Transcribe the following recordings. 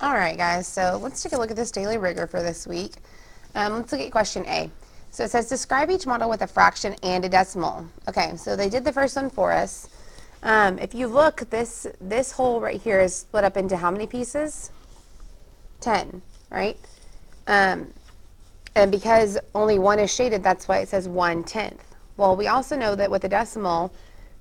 All right, guys, so let's take a look at this daily rigor for this week. Let's look at question A. So it says, describe each model with a fraction and a decimal. Okay, so they did the first one for us. If you look, this whole right here is split up into how many pieces? 10, right? And because only one is shaded, that's why it says 1/10. Well, we also know that with a decimal,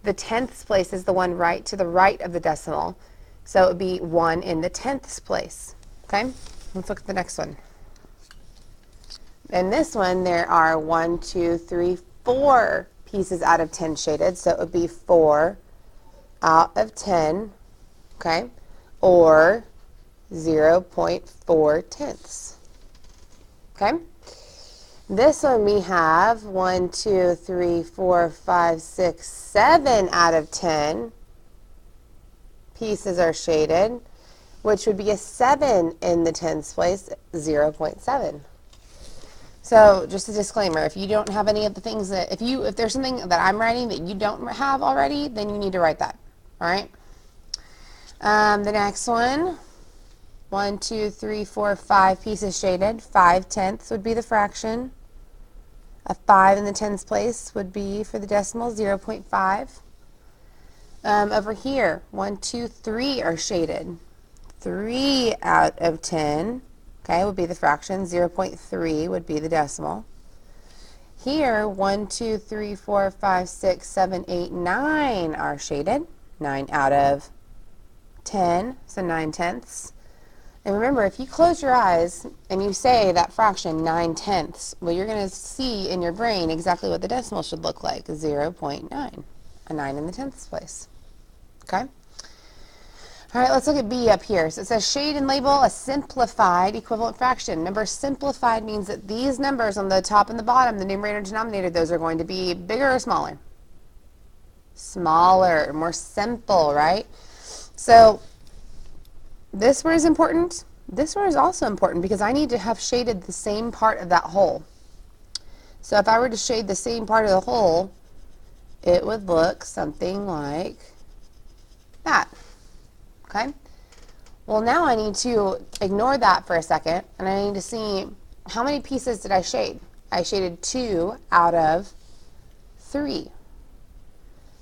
the tenths place is the one right to the right of the decimal. So it would be 1 in the tenths place. Okay? Let's look at the next one. In this one, there are 1, 2, 3, 4 pieces out of 10 shaded. So it would be 4 out of 10, okay? Or 0.4 tenths. Okay? This one we have 1, 2, 3, 4, 5, 6, 7 out of 10 pieces are shaded, which would be a 7 in the tens place, 0.7. So just a disclaimer, if you don't have any of the things that, if there's something that I'm writing that you don't have already, then you need to write that. All right? The next one, 1, 2, 3, 4, 5 pieces shaded. 5/10 would be the fraction. A 5 in the tens place would be, for the decimal, 0.5. Over here, 1, 2, 3 are shaded. 3 out of 10, okay, would be the fraction. 0.3 would be the decimal. Here, 1, 2, 3, 4, 5, 6, 7, 8, 9 are shaded. 9 out of 10, so 9/10. And remember, if you close your eyes and you say that fraction, 9/10, well, you're going to see in your brain exactly what the decimal should look like, 0.9, a 9 in the tenths place. Okay? All right, let's look at B up here. So it says shade and label a simplified equivalent fraction. Remember, simplified means that these numbers on the top and the bottom, the numerator and denominator, those are going to be bigger or smaller? Smaller, more simple, right? So this word is important. This word is also important because I need to have shaded the same part of that whole. So if I were to shade the same part of the whole, it would look something like that. Okay? Well, now I need to ignore that for a second, and I need to see how many pieces did I shade. I shaded 2 out of 3.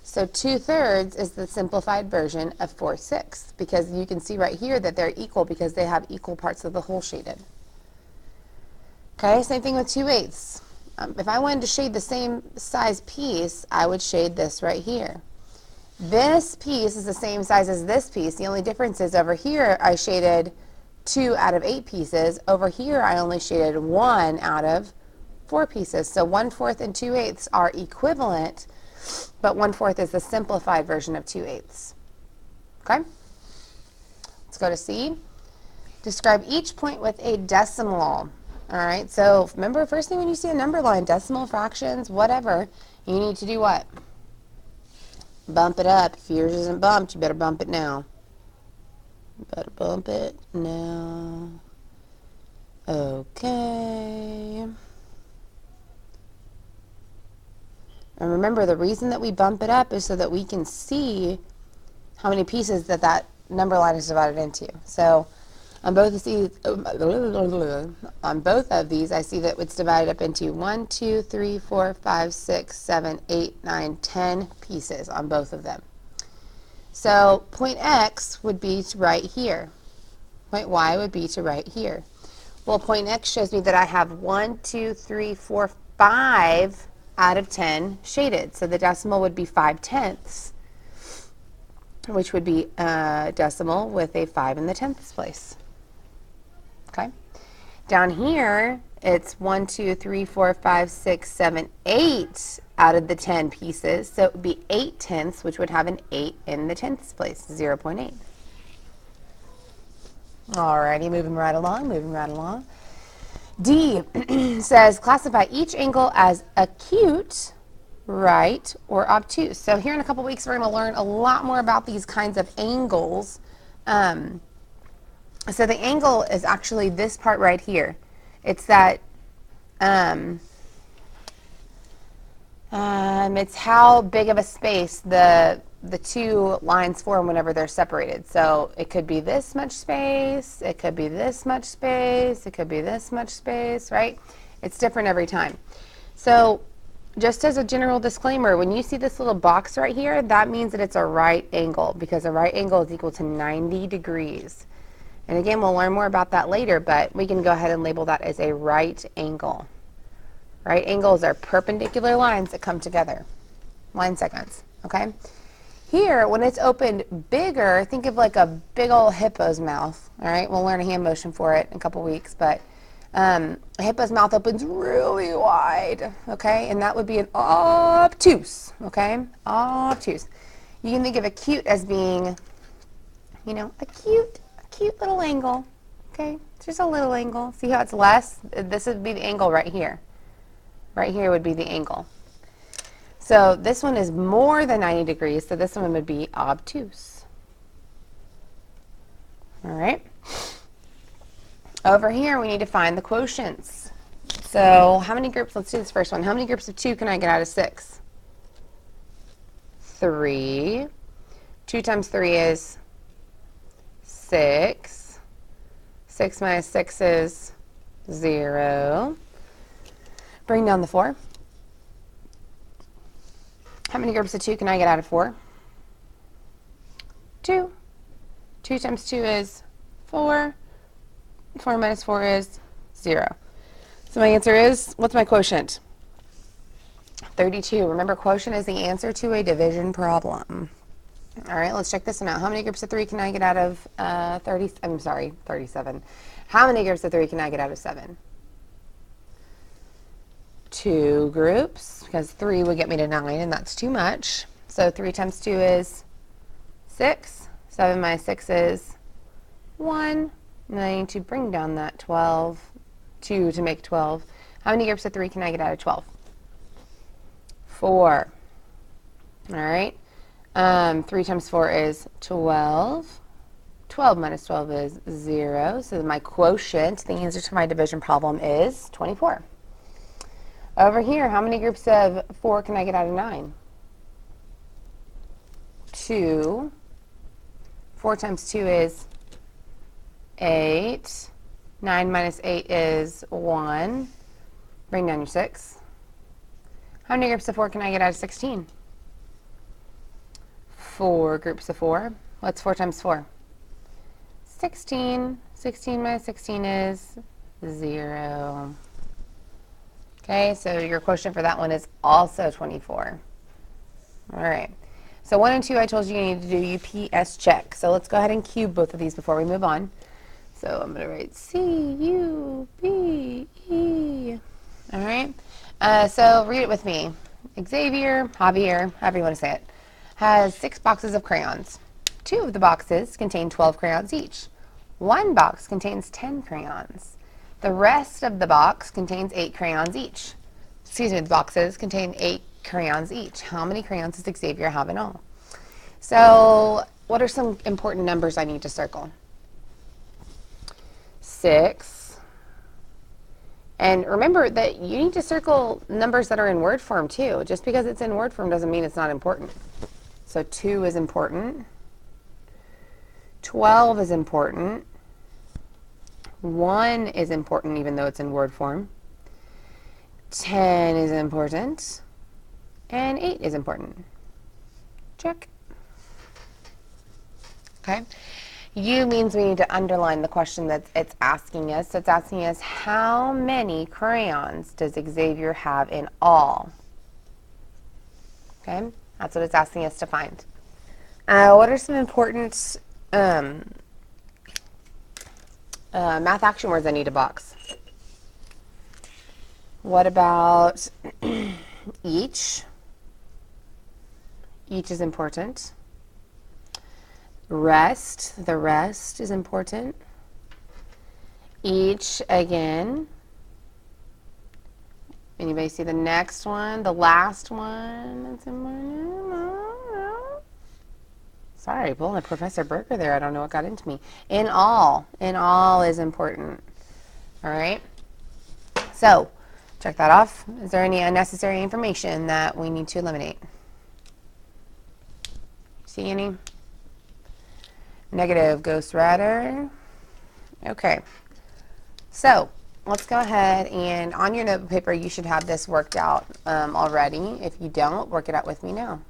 So 2/3 is the simplified version of 4/6, because you can see right here that they're equal because they have equal parts of the whole shaded. Okay, same thing with 2/8. If I wanted to shade the same size piece, I would shade this right here. This piece is the same size as this piece. The only difference is over here I shaded 2 out of 8 pieces. Over here I only shaded 1 out of 4 pieces. So 1/4 and 2/8 are equivalent, but 1/4 is the simplified version of 2/8. Okay? Let's go to C. Describe each point with a decimal. All right, so remember, first thing when you see a number line, decimal, fractions, whatever, you need to do what? Bump it up. If yours isn't bumped, you better bump it now. You better bump it now. Okay. And remember, the reason that we bump it up is so that we can see how many pieces that number line is divided into. So on both of these, I see that it's divided up into 1, 2, 3, 4, 5, 6, 7, 8, 9, 10 pieces on both of them. So point X would be to right here. Point Y would be to right here. Well, point X shows me that I have 1, 2, 3, 4, 5 out of 10 shaded. So the decimal would be 5/10, which would be a decimal with a 5 in the tenths place. Okay. Down here, it's 1, 2, 3, 4, 5, 6, 7, 8 out of the 10 pieces. So it would be 8/10, which would have an 8 in the tenths place, 0.8. Alrighty, moving right along. D says classify each angle as acute, right, or obtuse. So here in a couple weeks, we're going to learn a lot more about these kinds of angles. So the angle is actually this part right here. It's that, it's how big of a space the the two lines form whenever they're separated. So it could be this much space, it could be this much space, it could be this much space, right? It's different every time. So just as a general disclaimer, when you see this little box right here, that means that it's a right angle, because a right angle is equal to 90 degrees. And again, we'll learn more about that later, but we can go ahead and label that as a right angle. Right angles are perpendicular lines that come together, line segments, okay? Here, when it's opened bigger, think of like a big old hippo's mouth, all right? We'll learn a hand motion for it in a couple weeks, but a hippo's mouth opens really wide, okay? And that would be an obtuse, okay? Obtuse. You can think of acute as being, you know, a cute little angle, okay? It's just a little angle. See how it's less? This would be the angle right here. Right here would be the angle. So this one is more than 90 degrees, so this one would be obtuse. All right. Over here, we need to find the quotients. So how many groups, let's do this first one. How many groups of 2 can I get out of 6? 3. 2 times 3 is 6. 6 minus 6 is 0. Bring down the 4. How many groups of 2 can I get out of 4? 2. 2 times 2 is 4. 4 minus 4 is 0. So my answer is, what's my quotient? 32. Remember, quotient is the answer to a division problem. All right, let's check this one out. How many groups of 3 can I get out of 37? How many groups of 3 can I get out of 7? 2 groups, because 3 would get me to 9, and that's too much. So 3 times 2 is 6. 7 minus 6 is 1. And I need to bring down that 2 to make 12. How many groups of 3 can I get out of 12? 4. All right. 3 times 4 is 12. 12 minus 12 is 0. So my quotient, the answer to my division problem, is 24. Over here, how many groups of 4 can I get out of 9? 2. 4 times 2 is 8. 9 minus 8 is 1. Bring down your 6. How many groups of 4 can I get out of 16? 4 groups of 4. What's 4 times 4? 16. 16 minus 16 is 0. Okay, so your quotient for that one is also 24. All right. So 1 and 2, I told you need to do UPS check. So let's go ahead and cube both of these before we move on. So I'm going to write C-U-B-E. All right. So read it with me. Xavier, Javier, however you want to say it, has 6 boxes of crayons. 2 of the boxes contain 12 crayons each. 1 box contains 10 crayons. The rest of the box contains 8 crayons each. Excuse me, the boxes contain 8 crayons each. How many crayons does Xavier have in all? So what are some important numbers I need to circle? 6. And remember that you need to circle numbers that are in word form too. Just because it's in word form doesn't mean it's not important. So 2 is important. 12 is important. 1 is important even though it's in word form. 10 is important. And 8 is important. Check. Okay. U means we need to underline the question that it's asking us. So it's asking us, how many crayons does Xavier have in all? Okay. That's what it's asking us to find. What are some important math action words I need to box? What about each? Each is important. Rest, the rest is important. Each again. Anybody see the next one? The last one? Sorry, pulling a Professor Berger there. I don't know what got into me. In all is important. All right. So, check that off. Is there any unnecessary information that we need to eliminate? See any? Negative Ghost Rider. Okay. So let's go ahead, and on your notebook paper you should have this worked out already. If you don't, work it out with me now.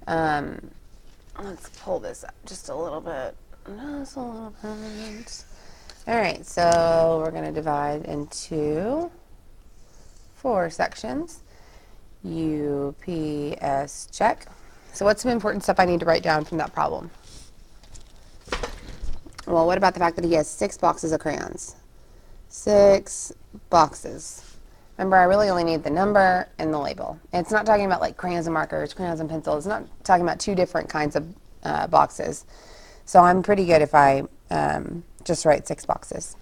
Let's pull this up just a little bit. Just a little bit. All right, so we're going to divide into 4 sections. U, P, S, check. So what's some important stuff I need to write down from that problem? Well, what about the fact that he has 6 boxes of crayons? 6 boxes. Remember, I really only need the number and the label. And it's not talking about like crayons and markers, crayons and pencils. It's not talking about 2 different kinds of boxes. So I'm pretty good if I just write 6 boxes.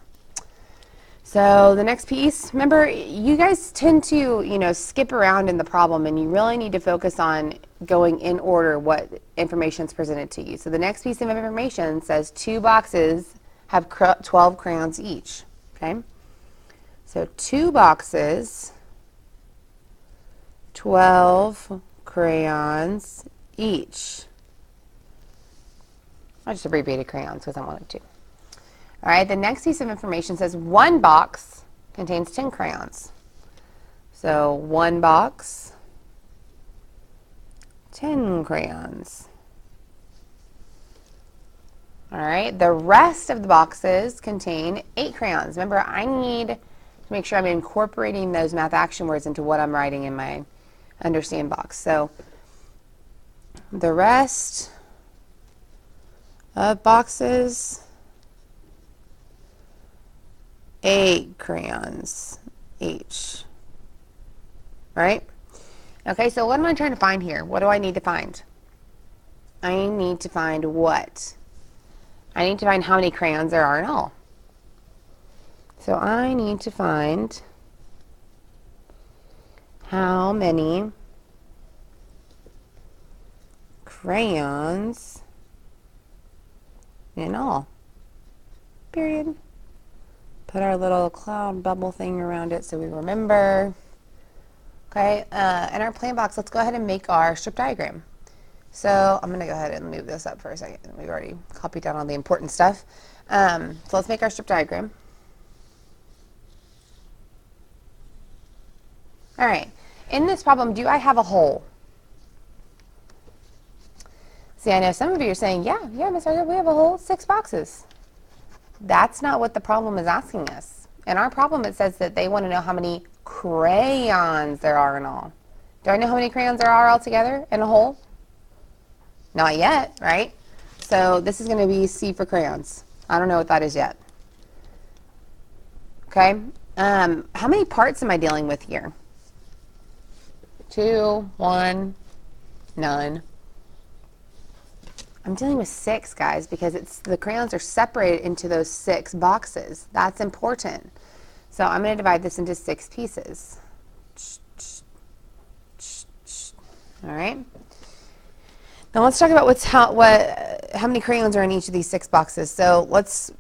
So the next piece, remember, you guys tend to, skip around in the problem, and you really need to focus on going in order what information is presented to you. So the next piece of information says 2 boxes have 12 crayons each, okay? So 2 boxes, 12 crayons each. I just abbreviated crayons because I wanted to. All right, the next piece of information says 1 box contains 10 crayons. So 1 box, 10 crayons. All right, the rest of the boxes contain 8 crayons. Remember, I need to make sure I'm incorporating those math action words into what I'm writing in my understand box. So the rest of boxes, 8 crayons each, right? Okay, so what am I trying to find here? What do I need to find? I need to find what? I need to find how many crayons there are in all. So I need to find how many crayons in all, period. Put our little cloud bubble thing around it so we remember. Okay, in our plan box, let's go ahead and make our strip diagram. So I'm going to go ahead and move this up for a second. We've already copied down all the important stuff. So let's make our strip diagram. All right, in this problem, do I have a hole? See, I know some of you are saying, yeah, Miss Arthur, we have a hole, 6 boxes. That's not what the problem is asking us. In our problem, it says that they want to know how many crayons there are in all. Do I know how many crayons there are altogether in a whole? Not yet, right? So this is going to be C for crayons. I don't know what that is yet. Okay. How many parts am I dealing with here? 2, 1, none. I'm dealing with 6, guys, because the crayons are separated into those 6 boxes. That's important. So I'm going to divide this into 6 pieces. All right. Now let's talk about how many crayons are in each of these 6 boxes. So let's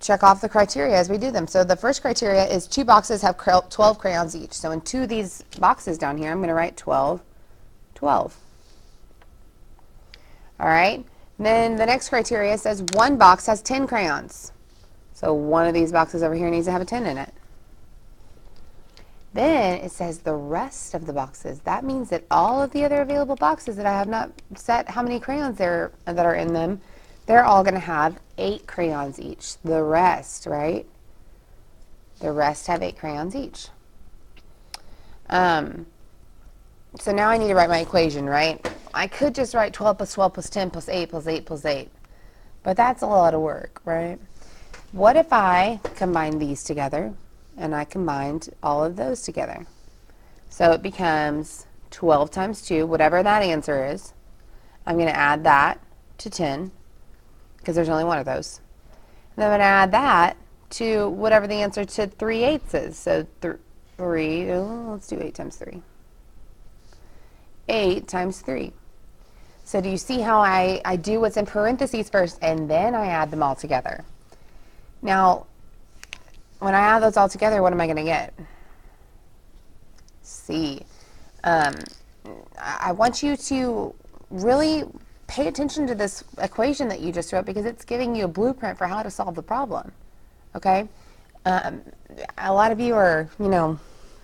check off the criteria as we do them. So the first criteria is 2 boxes have 12 crayons each. So in 2 of these boxes down here, I'm going to write 12, 12. All right, then the next criteria says 1 box has 10 crayons. So one of these boxes over here needs to have a 10 in it. Then it says the rest of the boxes. That means that all of the other available boxes that I have not set how many crayons that are in them, they're all going to have 8 crayons each. The rest, right? The rest have 8 crayons each. So now I need to write my equation, right? I could just write 12 plus 12 plus 10 plus 8 plus 8 plus 8. But that's a lot of work, right? What if I combine these together and I combined all of those together? So it becomes 12 times 2, whatever that answer is. I'm going to add that to 10 because there's only one of those. And then I'm going to add that to whatever the answer to 3/8 is. So 3, let's do 8 times 3. 8 times 3. So do you see how I do what's in parentheses first and then I add them all together? Now, when I add those all together, what am I going to get? C. I want you to really pay attention to this equation that you just wrote because it's giving you a blueprint for how to solve the problem, okay? A lot of you are,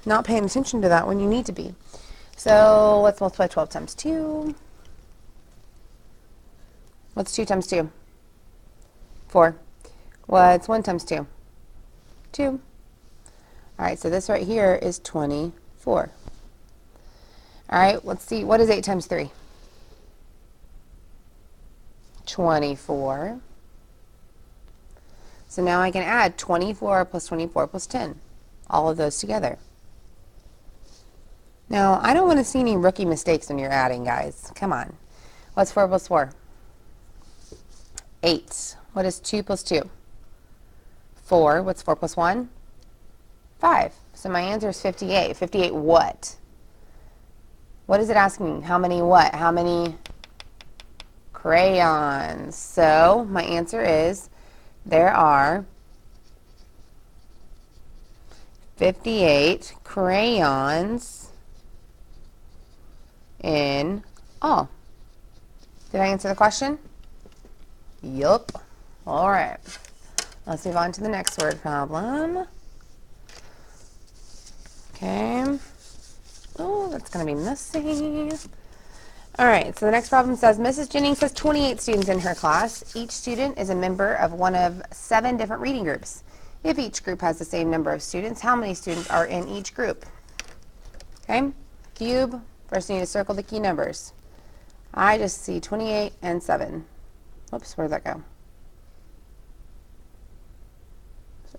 not paying attention to that when you need to be. So let's multiply 12 times 2. What's 2 times 2? 4. What's 1 times 2? 2. All right, so this right here is 24. All right, let's see. What is 8 times 3? 24. So now I can add 24 plus 24 plus 10. All of those together. Now, I don't want to see any rookie mistakes when you're adding, guys. Come on. What's 4 plus 4? 8. What is 2 plus 2? 4. What's 4 plus 1? 5. So my answer is 58. 58 what? What is it asking? How many what? How many crayons? So my answer is there are 58 crayons in all. Did I answer the question? Yup. All right. Let's move on to the next word problem. Okay. Oh, that's going to be messy. All right, so the next problem says, Mrs. Jennings has 28 students in her class. Each student is a member of one of 7 different reading groups. If each group has the same number of students, how many students are in each group? Okay, cube. First you need to circle the key numbers. I just see 28 and 7. Oops, where did that go?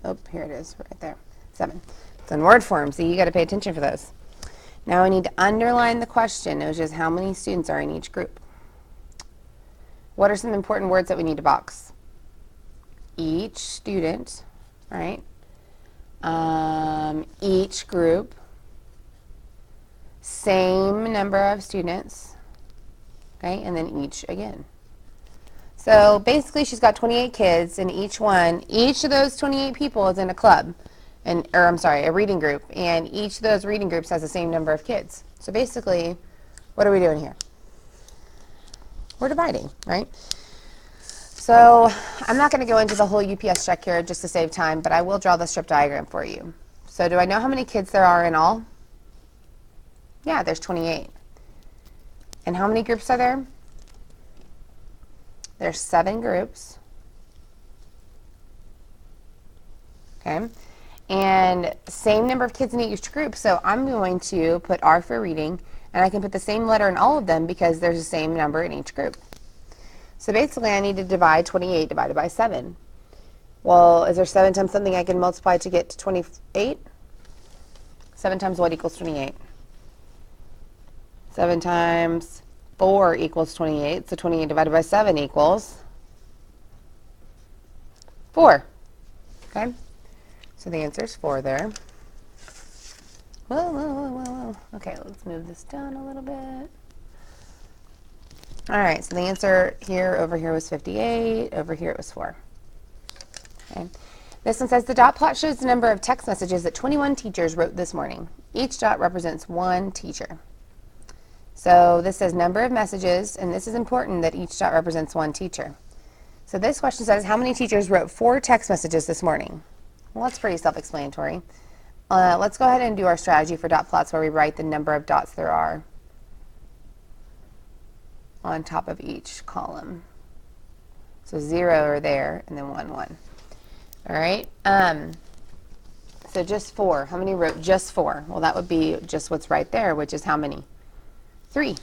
Oh, here it is, right there. 7. It's in word form, so you got to pay attention for those. Now I need to underline the question, which is how many students are in each group. What are some important words that we need to box? Each student, right? Each group, same number of students, okay, and then each again. So basically she's got 28 kids, and each of those 28 people is in a club. A reading group, and each of those reading groups has the same number of kids. So basically, what are we doing here? We're dividing, right? So I'm not going to go into the whole UPS check here just to save time, but I will draw the strip diagram for you. So do I know how many kids there are in all? Yeah, there's 28. And how many groups are there? There's 7 groups. Okay. And same number of kids in each group, so I'm going to put R for reading, and I can put the same letter in all of them because there's the same number in each group. So basically I need to divide 28 divided by 7. Well, is there 7 times something I can multiply to get to 28? 7 times what equals 28? 7 times 4 equals 28, so 28 divided by 7 equals 4. Okay? So the answer is 4 there. Whoa. Okay, let's move this down a little bit. All right, so the answer here, over here was 58, over here it was 4. Okay. This one says, the dot plot shows the number of text messages that 21 teachers wrote this morning. Each dot represents one teacher. So this says number of messages, and this is important that each dot represents one teacher. So this question says, how many teachers wrote 4 text messages this morning? Well, that's pretty self-explanatory. Let's go ahead and do our strategy for dot plots where we write the number of dots there are on top of each column. So 0 are there, and then 1, 1. All right. So just 4. How many wrote just 4? Well, that would be just what's right there, which is how many? 3.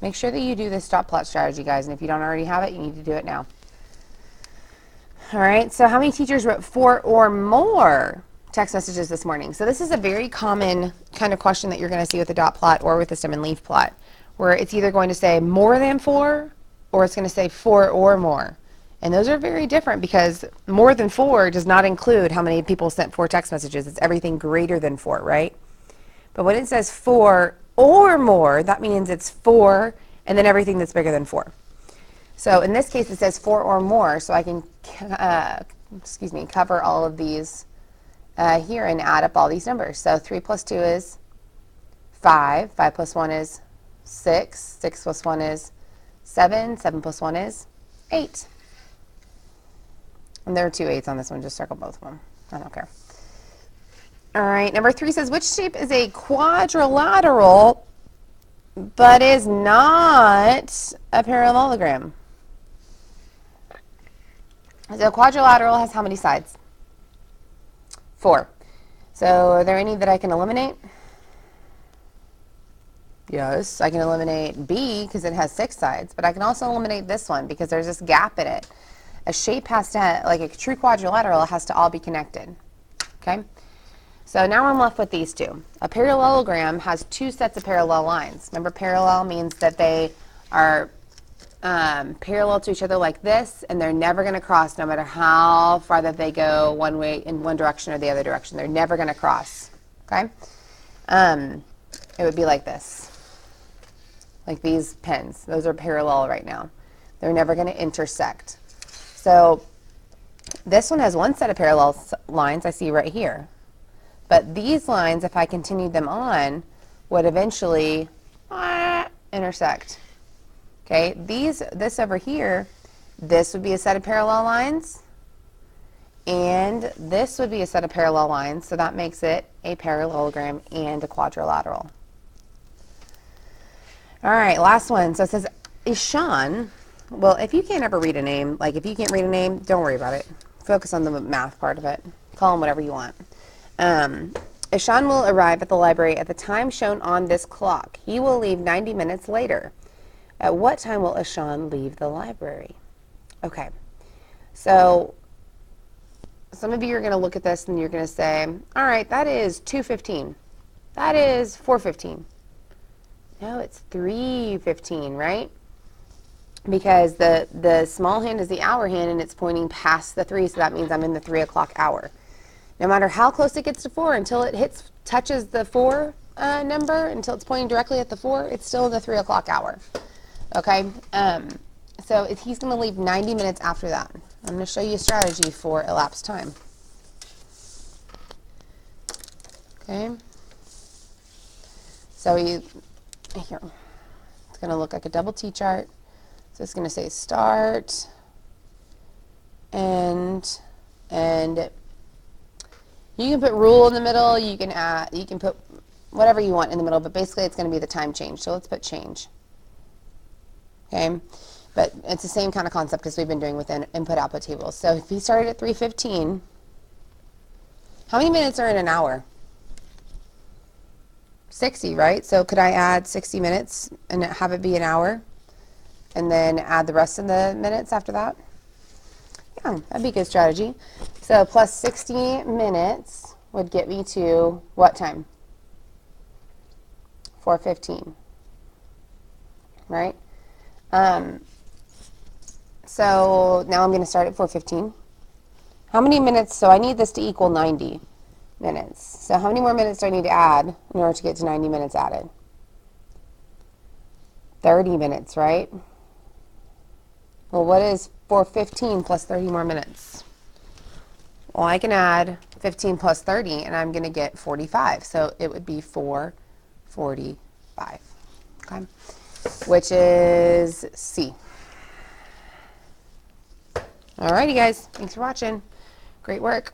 Make sure that you do this dot plot strategy, guys, and if you don't already have it, you need to do it now. All right, so how many teachers wrote 4 or more text messages this morning? So this is a very common kind of question that you're going to see with the dot plot or with the stem and leaf plot, where it's either going to say more than 4 or it's going to say 4 or more. And those are very different because more than 4 does not include how many people sent 4 text messages. It's everything greater than 4, right? But when it says 4 or more, that means it's 4 and then everything that's bigger than 4. So in this case, it says 4 or more, so I can cover all of these here and add up all these numbers. So 3 plus 2 is 5. 5 plus 1 is 6. 6 plus 1 is 7. 7 plus 1 is 8. And there are 2 8s on this one. Just circle both of them. I don't care. All right, number 3 says, which shape is a quadrilateral but is not a parallelogram? So a quadrilateral has how many sides? 4. So are there any that I can eliminate? Yes, I can eliminate B because it has 6 sides, but I can also eliminate this one because there's this gap in it. A shape has to, like a true quadrilateral, has to all be connected. Okay? So now I'm left with these two. A parallelogram has 2 sets of parallel lines. Remember, parallel means that they are parallel to each other like this, and they're never going to cross no matter how far that they go one way in one direction or the other direction. They're never going to cross. Okay? It would be like this. Like these pens. Those are parallel right now. They're never going to intersect. So this one has 1 set of parallel lines I see right here. But these lines, if I continued them on, would eventually intersect. Okay, this over here, this would be a set of parallel lines, and this would be a set of parallel lines, so that makes it a parallelogram and a quadrilateral. All right, last one. So it says, Ishan. Well, if you can't ever read a name, like if you can't read a name, don't worry about it. Focus on the math part of it. Call them whatever you want. Ishan will arrive at the library at the time shown on this clock. He will leave 90 minutes later. At what time will Ishan leave the library? Okay, so some of you are going to look at this and you're going to say, all right, that is 2:15. That is 4:15. No, it's 3:15, right? Because the small hand is the hour hand and it's pointing past the 3, so that means I'm in the 3 o'clock hour. No matter how close it gets to 4, until it touches the 4 number, until it's pointing directly at the 4, it's still in the 3 o'clock hour. Okay? So he's going to leave 90 minutes after that. I'm going to show you a strategy for elapsed time. Okay? So here, it's going to look like a double T chart. So it's going to say start, end, and you can put rule in the middle, you can put whatever you want in the middle, but basically it's going to be the time change. So let's put change. Okay? But it's the same kind of concept as we've been doing with input-output tables. So if he started at 3:15, how many minutes are in an hour? 60, right? So could I add 60 minutes and have it be an hour? And then add the rest of the minutes after that? Yeah, that'd be a good strategy. So plus 60 minutes would get me to what time? 4:15, right? So now I'm going to start at 4:15. How many minutes? So I need this to equal 90 minutes. So how many more minutes do I need to add in order to get to 90 minutes added? 30 minutes, right? Well, what is 4:15 plus 30 more minutes? Well, I can add 15 plus 30, and I'm going to get 45. So it would be 4:45, okay? Which is C. Alrighty, guys. Thanks for watching. Great work.